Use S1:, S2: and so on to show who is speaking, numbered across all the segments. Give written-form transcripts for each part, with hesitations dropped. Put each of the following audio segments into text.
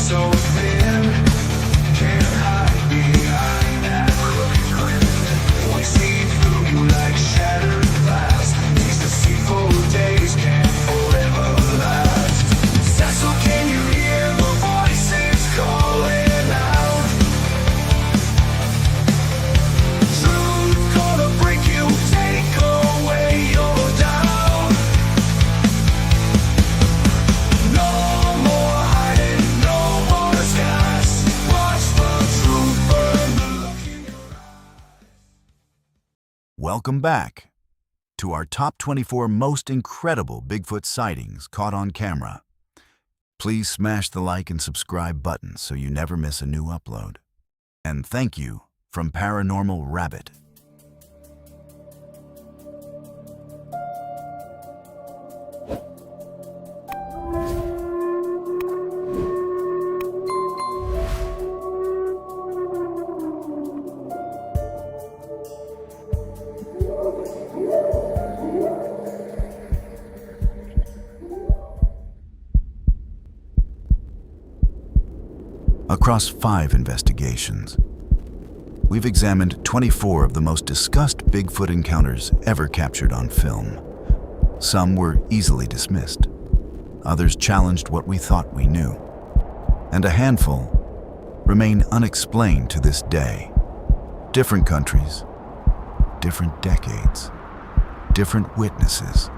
S1: so thin, can't hide behind that crooked grin. We see through you like shattered glass. These deceitful days can't forever last. Cecil, can you hear the voices calling out? Truth gonna break you, take away your doubt. No more hiding, no more disguise. Watch the truth burn the look in your eyes.
S2: Welcome back to our top 24 most incredible Bigfoot sightings caught on camera. Please smash the like and subscribe buttons so you never miss a new upload. And thank you from Paranormal Rabit. Across 5 investigations, we've examined 24 of the most discussed Bigfoot encounters ever captured on film. Some were easily dismissed. Others challenged what we thought we knew. And a handful remain unexplained to this day. Different countries, different decades, different witnesses.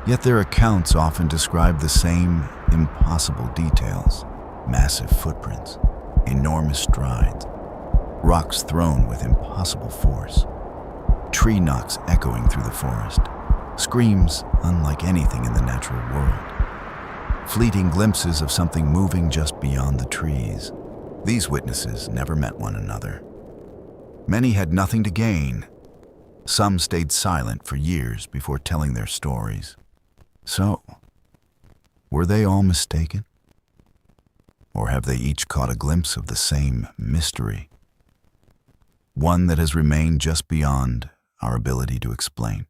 S2: Yet their accounts often describe the same impossible details. Massive footprints, enormous strides, rocks thrown with impossible force, tree knocks echoing through the forest, screams unlike anything in the natural world, fleeting glimpses of something moving just beyond the trees. These witnesses never met one another. Many had nothing to gain. Some stayed silent for years before telling their stories. So, were they all mistaken? Or have they each caught a glimpse of the same mystery? One that has remained just beyond our ability to explain.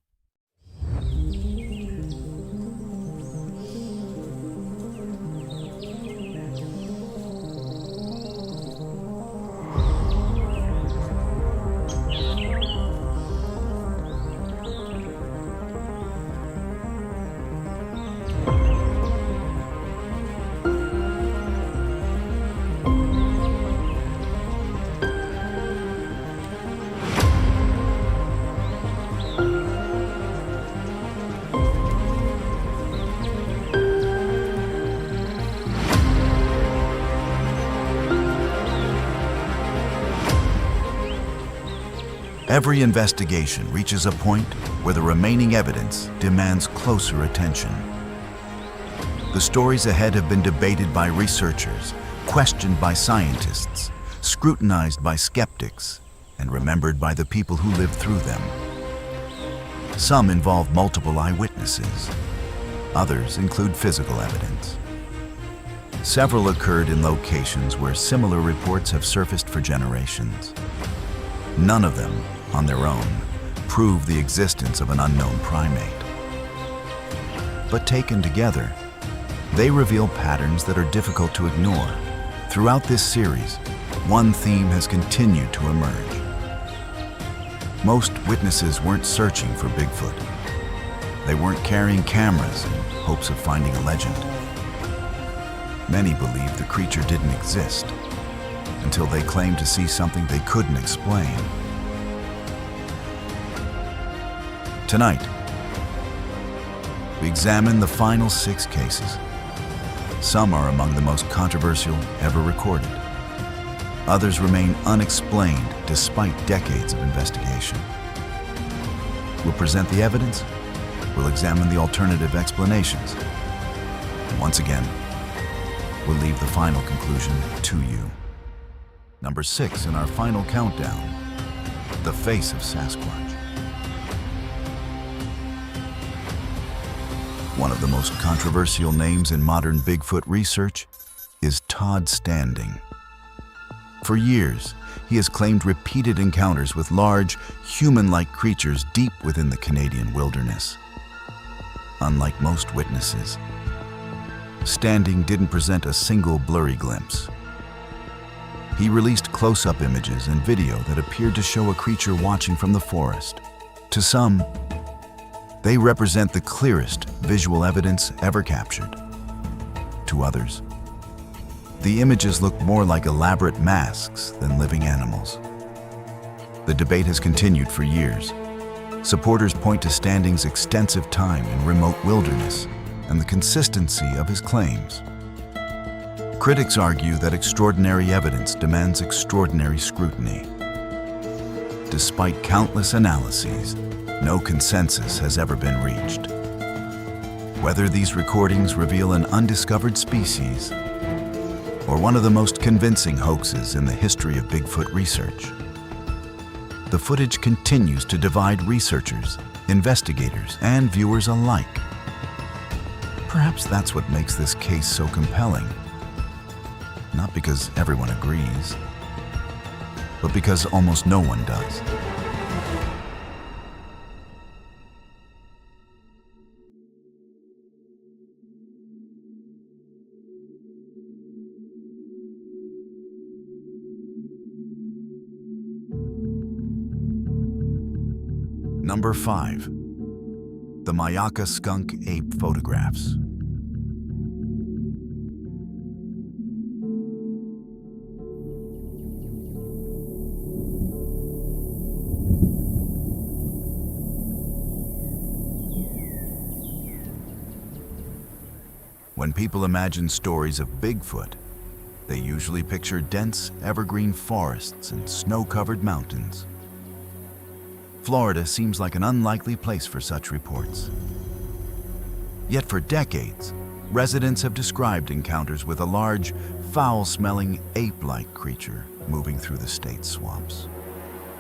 S2: Every investigation reaches a point where the remaining evidence demands closer attention. The stories ahead have been debated by researchers, questioned by scientists, scrutinized by skeptics, and remembered by the people who lived through them. Some involve multiple eyewitnesses. Others include physical evidence. Several occurred in locations where similar reports have surfaced for generations. None of them, on their own, prove the existence of an unknown primate. But taken together, they reveal patterns that are difficult to ignore. Throughout this series, one theme has continued to emerge. Most witnesses weren't searching for Bigfoot. They weren't carrying cameras in hopes of finding a legend. Many believed the creature didn't exist until they claimed to see something they couldn't explain. Tonight, we examine the final 6 cases. Some are among the most controversial ever recorded. Others remain unexplained despite decades of investigation. We'll present the evidence, we'll examine the alternative explanations. And once again, we'll leave the final conclusion to you. Number 6 in our final countdown, the face of Sasquatch. One of the most controversial names in modern Bigfoot research is Todd Standing. For years, he has claimed repeated encounters with large, human-like creatures deep within the Canadian wilderness. Unlike most witnesses, Standing didn't present a single blurry glimpse. He released close-up images and video that appeared to show a creature watching from the forest. To some, they represent the clearest visual evidence ever captured. To others, the images look more like elaborate masks than living animals. The debate has continued for years. Supporters point to Standing's extensive time in remote wilderness and the consistency of his claims. Critics argue that extraordinary evidence demands extraordinary scrutiny. Despite countless analyses, no consensus has ever been reached. Whether these recordings reveal an undiscovered species or one of the most convincing hoaxes in the history of Bigfoot research, the footage continues to divide researchers, investigators, and viewers alike. Perhaps that's what makes this case so compelling. Not because everyone agrees, but because almost no one does. Number 5. The Myakka skunk ape photographs. When people imagine stories of Bigfoot, they usually picture dense evergreen forests and snow-covered mountains. Florida seems like an unlikely place for such reports. Yet for decades, residents have described encounters with a large, foul-smelling ape-like creature moving through the state's swamps.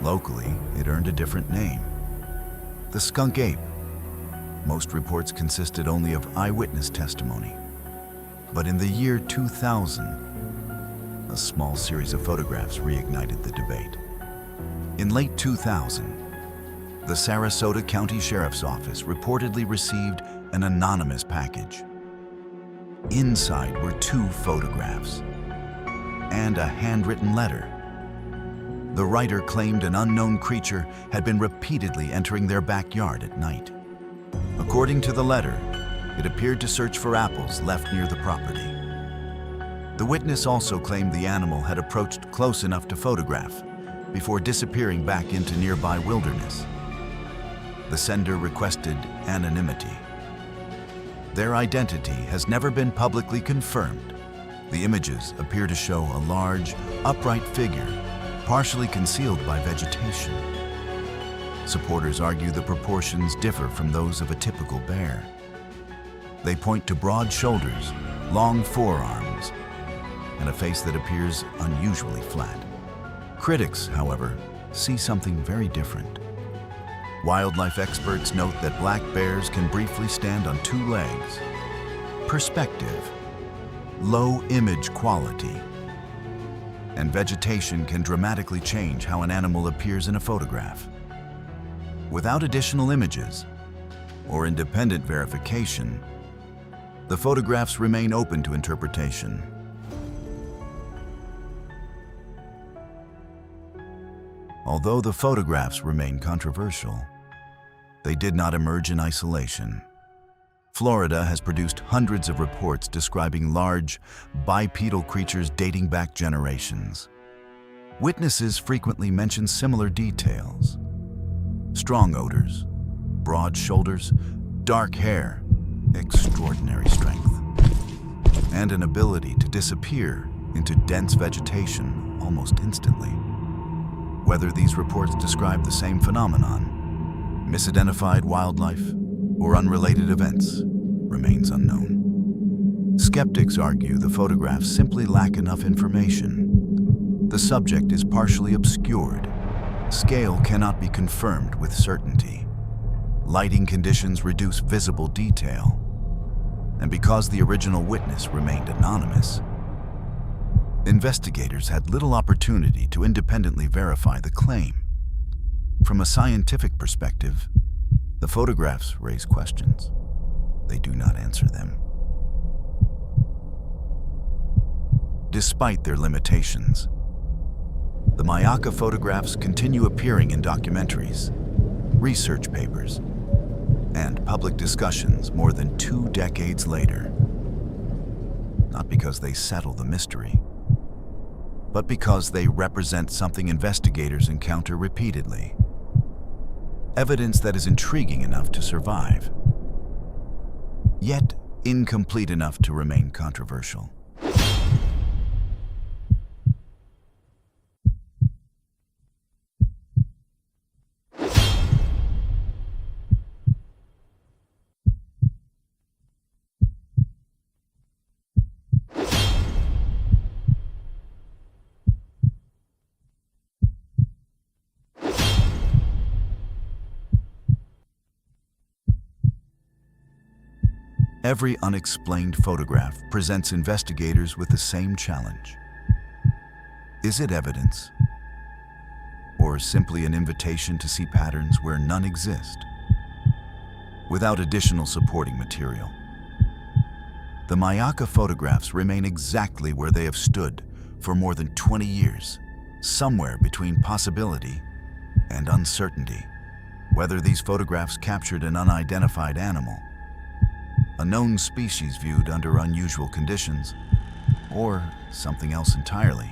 S2: Locally, it earned a different name: the skunk ape. Most reports consisted only of eyewitness testimony. But in the year 2000, a small series of photographs reignited the debate. In late 2000, the Sarasota County Sheriff's Office reportedly received an anonymous package. Inside were 2 photographs and a handwritten letter. The writer claimed an unknown creature had been repeatedly entering their backyard at night. According to the letter, it appeared to search for apples left near the property. The witness also claimed the animal had approached close enough to photograph before disappearing back into nearby wilderness. The sender requested anonymity. Their identity has never been publicly confirmed. The images appear to show a large, upright figure, partially concealed by vegetation. Supporters argue the proportions differ from those of a typical bear. They point to broad shoulders, long forearms, and a face that appears unusually flat. Critics, however, see something very different. Wildlife experts note that black bears can briefly stand on 2 legs. Perspective, low image quality, and vegetation can dramatically change how an animal appears in a photograph. Without additional images or independent verification, the photographs remain open to interpretation. Although the photographs remain controversial, they did not emerge in isolation. Florida has produced hundreds of reports describing large, bipedal creatures dating back generations. Witnesses frequently mention similar details: strong odors, broad shoulders, dark hair, extraordinary strength, and an ability to disappear into dense vegetation almost instantly. Whether these reports describe the same phenomenon, misidentified wildlife, or unrelated events remains unknown. Skeptics argue the photographs simply lack enough information. The subject is partially obscured. Scale cannot be confirmed with certainty. Lighting conditions reduce visible detail. And because the original witness remained anonymous, investigators had little opportunity to independently verify the claim. From a scientific perspective, the photographs raise questions. They do not answer them. despite their limitations. The Myakka photographs continue appearing in documentaries, research papers, and public discussions more than 2 decades later. Not because they settle the mystery, but because they represent something investigators encounter repeatedly. Evidence that is intriguing enough to survive, yet incomplete enough to remain controversial. Every unexplained photograph presents investigators with the same challenge. Is it evidence, or simply an invitation to see patterns where none exist, without additional supporting material? The Myakka photographs remain exactly where they have stood for more than 20 years, somewhere between possibility and uncertainty. Whether these photographs captured an unidentified animal, a known species viewed under unusual conditions, or something else entirely,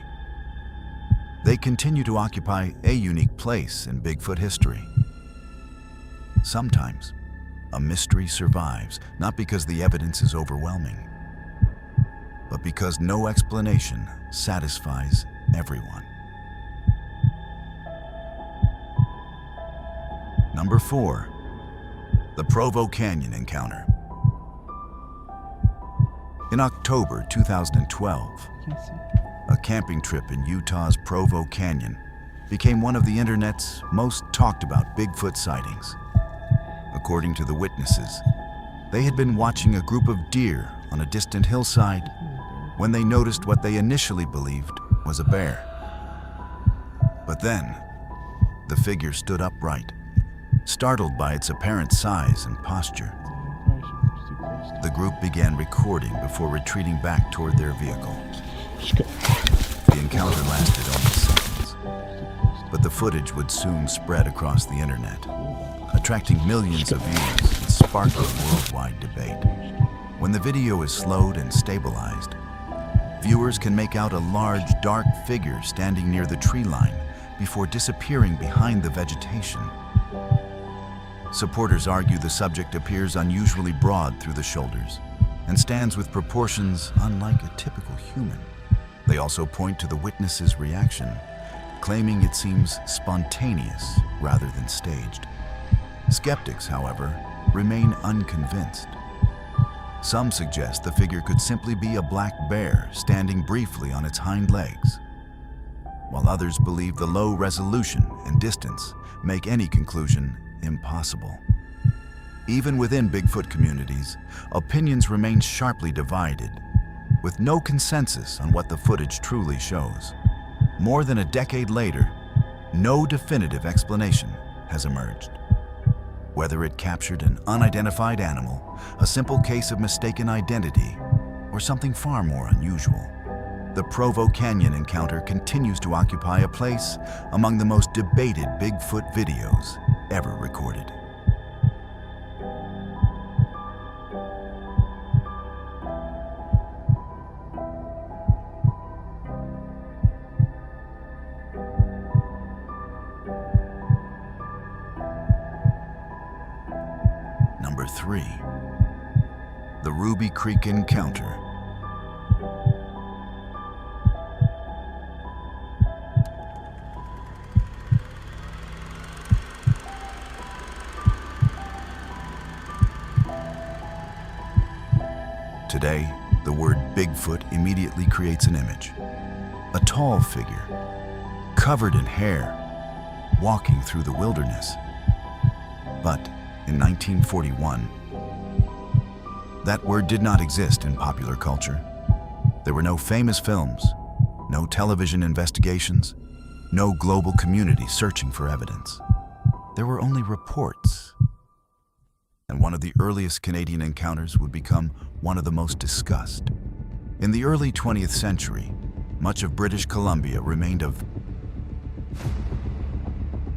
S2: they continue to occupy a unique place in Bigfoot history. Sometimes, a mystery survives not because the evidence is overwhelming, but because no explanation satisfies everyone. Number 4. The Provo Canyon Encounter. In October 2012, a camping trip in Utah's Provo Canyon became one of the internet's most talked about Bigfoot sightings. According to the witnesses, they had been watching a group of deer on a distant hillside when they noticed what they initially believed was a bear. But then, the figure stood upright, startled by its apparent size and posture. The group began recording before retreating back toward their vehicle. The encounter lasted only seconds, but the footage would soon spread across the internet, attracting millions of views and sparking worldwide debate. When the video is slowed and stabilized, viewers can make out a large, dark figure standing near the tree line before disappearing behind the vegetation. Supporters argue the subject appears unusually broad through the shoulders and stands with proportions unlike a typical human. They also point to the witness's reaction, claiming it seems spontaneous rather than staged. Skeptics, however, remain unconvinced. Some suggest the figure could simply be a black bear standing briefly on its hind legs, while others believe the low resolution and distance make any conclusion impossible. Even within Bigfoot communities, opinions remain sharply divided, with no consensus on what the footage truly shows. More than a decade later, no definitive explanation has emerged. Whether it captured an unidentified animal, a simple case of mistaken identity, or something far more unusual, the Provo Canyon encounter continues to occupy a place among the most debated Bigfoot videos ever recorded. Number 3. The Ruby Creek Encounter. Today, the word Bigfoot immediately creates an image. A tall figure, covered in hair, walking through the wilderness. But in 1941, that word did not exist in popular culture. There were no famous films, no television investigations, no global community searching for evidence. There were only reports. And one of the earliest Canadian encounters would become one of the most discussed. In the early 20th century, much of British Columbia remained a...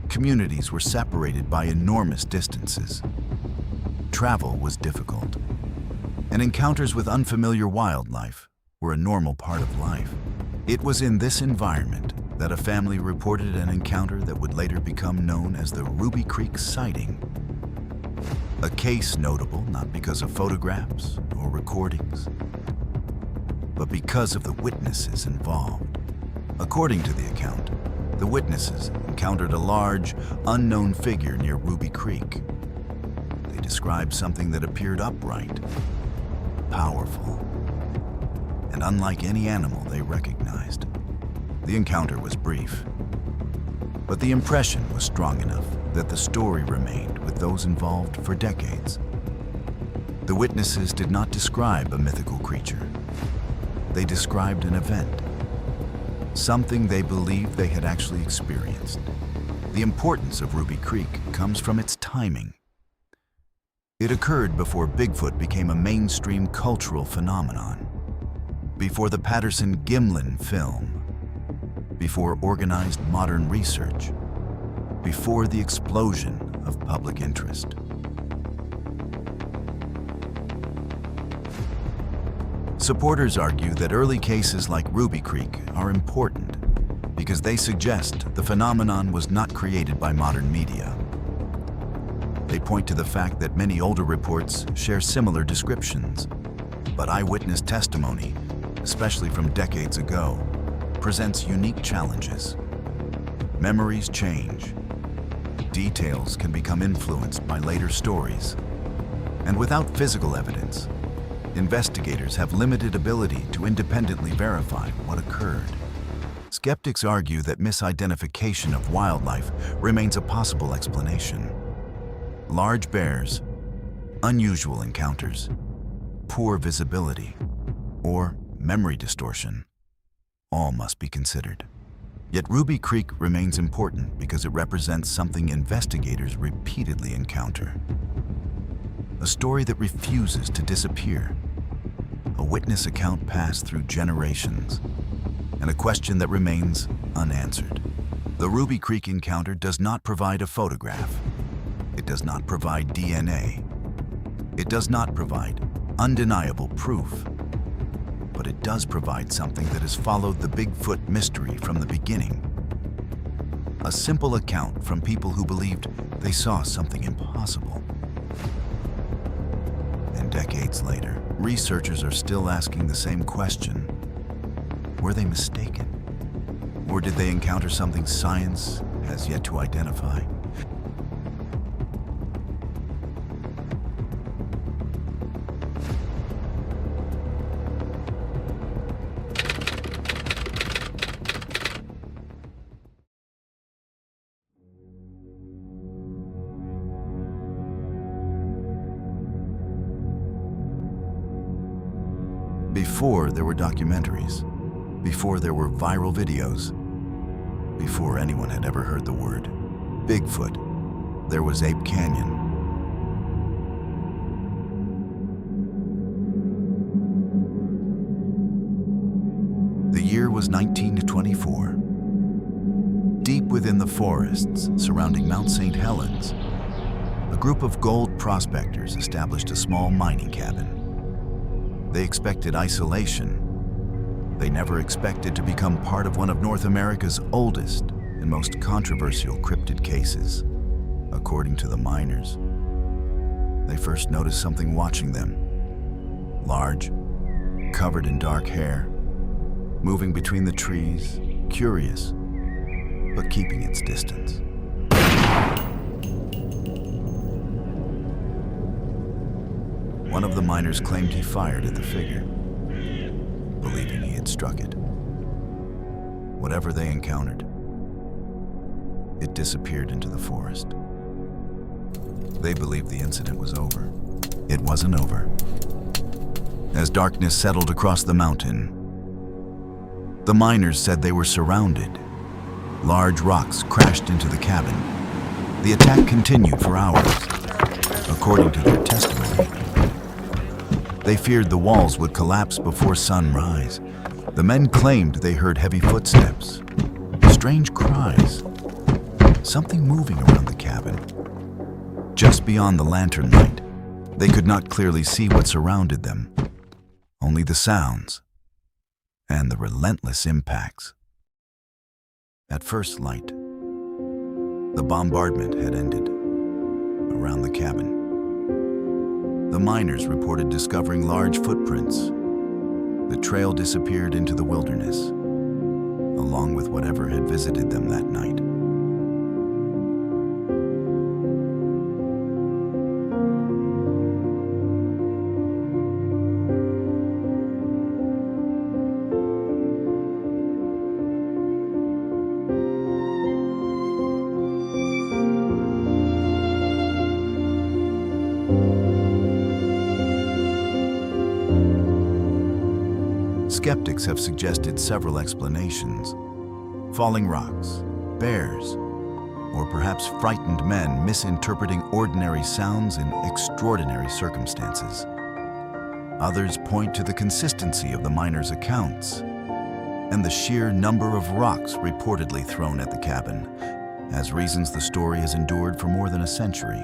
S2: Communities were separated by enormous distances. Travel was difficult, and encounters with unfamiliar wildlife were a normal part of life. It was in this environment that a family reported an encounter that would later become known as the Ruby Creek sighting. A case notable not because of photographs or recordings, but because of the witnesses involved. According to the account, the witnesses encountered a large, unknown figure near Ruby Creek. They described something that appeared upright, powerful, and unlike any animal they recognized. The encounter was brief, but the impression was strong enough that the story remained with those involved for decades. The witnesses did not describe a mythical creature. They described an event, something they believed they had actually experienced. The importance of Ruby Creek comes from its timing. It occurred before Bigfoot became a mainstream cultural phenomenon, before the Patterson-Gimlin film, before organized modern research, before the explosion of public interest. Supporters argue that early cases like Ruby Creek are important because they suggest the phenomenon was not created by modern media. They point to the fact that many older reports share similar descriptions, but eyewitness testimony, especially from decades ago, presents unique challenges. Memories change. Details can become influenced by later stories. And without physical evidence, investigators have limited ability to independently verify what occurred. Skeptics argue that misidentification of wildlife remains a possible explanation. Large bears, unusual encounters, poor visibility, or memory distortion, all must be considered. Yet Ruby Creek remains important because it represents something investigators repeatedly encounter. A story that refuses to disappear, a witness account passed through generations, and a question that remains unanswered. The Ruby Creek encounter does not provide a photograph. It does not provide DNA. It does not provide undeniable proof. But it does provide something that has followed the Bigfoot mystery from the beginning. A simple account from people who believed they saw something impossible. And decades later, researchers are still asking the same question. Were they mistaken? Or did they encounter something science has yet to identify? Before there were documentaries, before there were viral videos, before anyone had ever heard the word Bigfoot, there was Ape Canyon. The year was 1924. Deep within the forests surrounding Mount St. Helens, a group of gold prospectors established a small mining cabin. They expected isolation. They never expected to become part of one of North America's oldest and most controversial cryptid cases. According to the miners, they first noticed something watching them. Large, covered in dark hair, moving between the trees, curious, but keeping its distance. One of the miners claimed he fired at the figure, believing he had struck it. Whatever they encountered, it disappeared into the forest. They believed the incident was over. It wasn't over. As darkness settled across the mountain, the miners said they were surrounded. Large rocks crashed into the cabin. The attack continued for hours. According to their testimony, they feared the walls would collapse before sunrise. The men claimed they heard heavy footsteps, strange cries, something moving around the cabin. Just beyond the lantern light, they could not clearly see what surrounded them, only the sounds and the relentless impacts. At first light, the bombardment had ended around the cabin. The miners reported discovering large footprints. The trail disappeared into the wilderness, along with whatever had visited them that night. Skeptics have suggested several explanations: falling rocks, bears, or perhaps frightened men misinterpreting ordinary sounds in extraordinary circumstances. Others point to the consistency of the miners' accounts and the sheer number of rocks reportedly thrown at the cabin as reasons the story has endured for more than a century.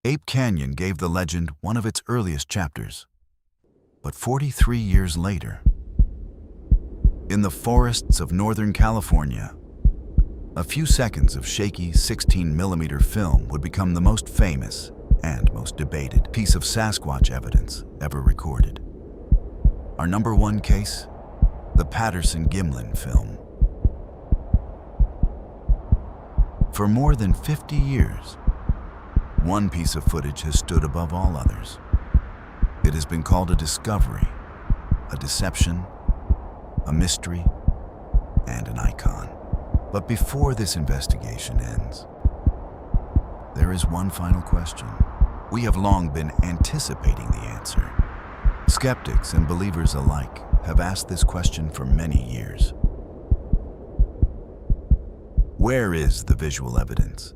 S2: Ape Canyon gave the legend one of its earliest chapters. But 43 years later, in the forests of Northern California, a few seconds of shaky 16mm film would become the most famous and most debated piece of Sasquatch evidence ever recorded. Our number one case, the Patterson-Gimlin film. For more than 50 years, one piece of footage has stood above all others. It has been called a discovery, a deception, a mystery, and an icon. But before this investigation ends, there is one final question. We have long been anticipating the answer. Skeptics and believers alike have asked this question for many years. Where is the visual evidence?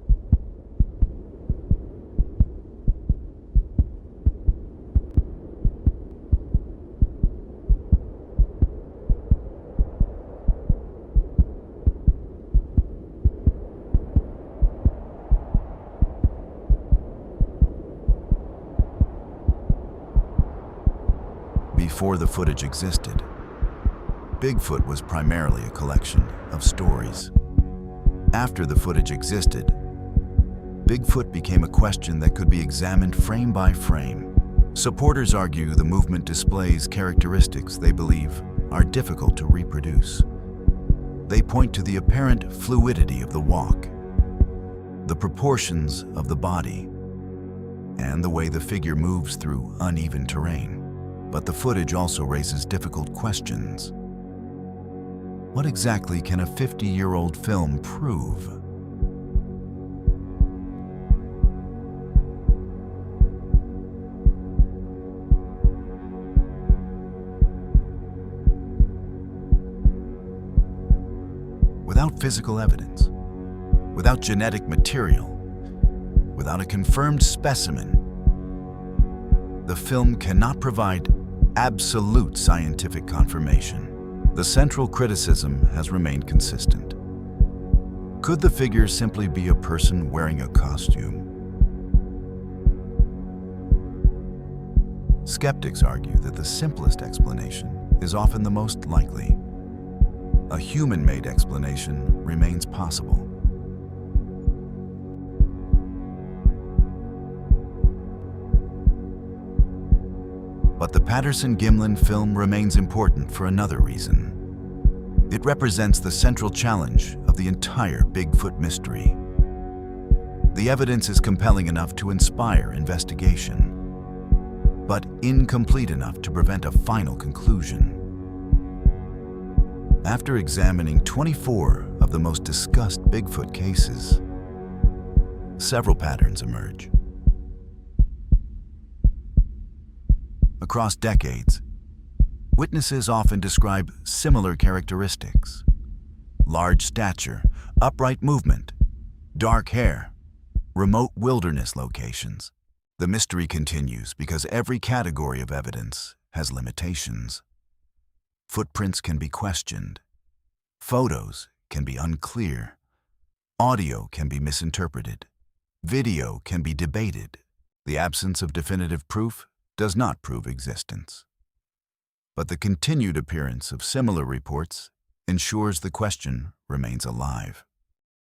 S2: Before the footage existed, Bigfoot was primarily a collection of stories. After the footage existed, Bigfoot became a question that could be examined frame by frame. Supporters argue the movement displays characteristics they believe are difficult to reproduce. They point to the apparent fluidity of the walk, the proportions of the body, and the way the figure moves through uneven terrain. But the footage also raises difficult questions. What exactly can a 50-year-old film prove? Without physical evidence, without genetic material, without a confirmed specimen, the film cannot provide absolute scientific confirmation. The central criticism has remained consistent. Could the figure simply be a person wearing a costume? Skeptics argue that the simplest explanation is often the most likely. A human-made explanation remains possible. But the Patterson-Gimlin film remains important for another reason. It represents the central challenge of the entire Bigfoot mystery. The evidence is compelling enough to inspire investigation, but incomplete enough to prevent a final conclusion. After examining 24 of the most discussed Bigfoot cases, several patterns emerge. Across decades, witnesses often describe similar characteristics: large stature, upright movement, dark hair, remote wilderness locations. The mystery continues because every category of evidence has limitations. Footprints can be questioned. Photos can be unclear. Audio can be misinterpreted. Video can be debated. The absence of definitive proof does not prove existence. But the continued appearance of similar reports ensures the question remains alive.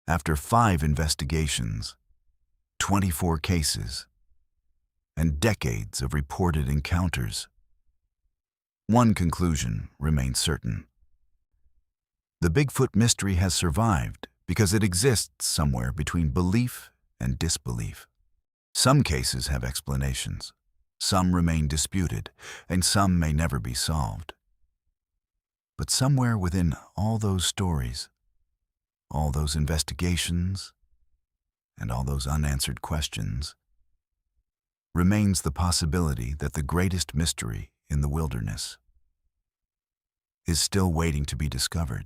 S2: After 5 investigations, 24 cases, and decades of reported encounters, one conclusion remains certain. The Bigfoot mystery has survived because it exists somewhere between belief and disbelief. Some cases have explanations, some remain disputed, and some may never be solved. But somewhere within all those stories, all those investigations, and all those unanswered questions, remains the possibility that the greatest mystery in the wilderness is still waiting to be discovered.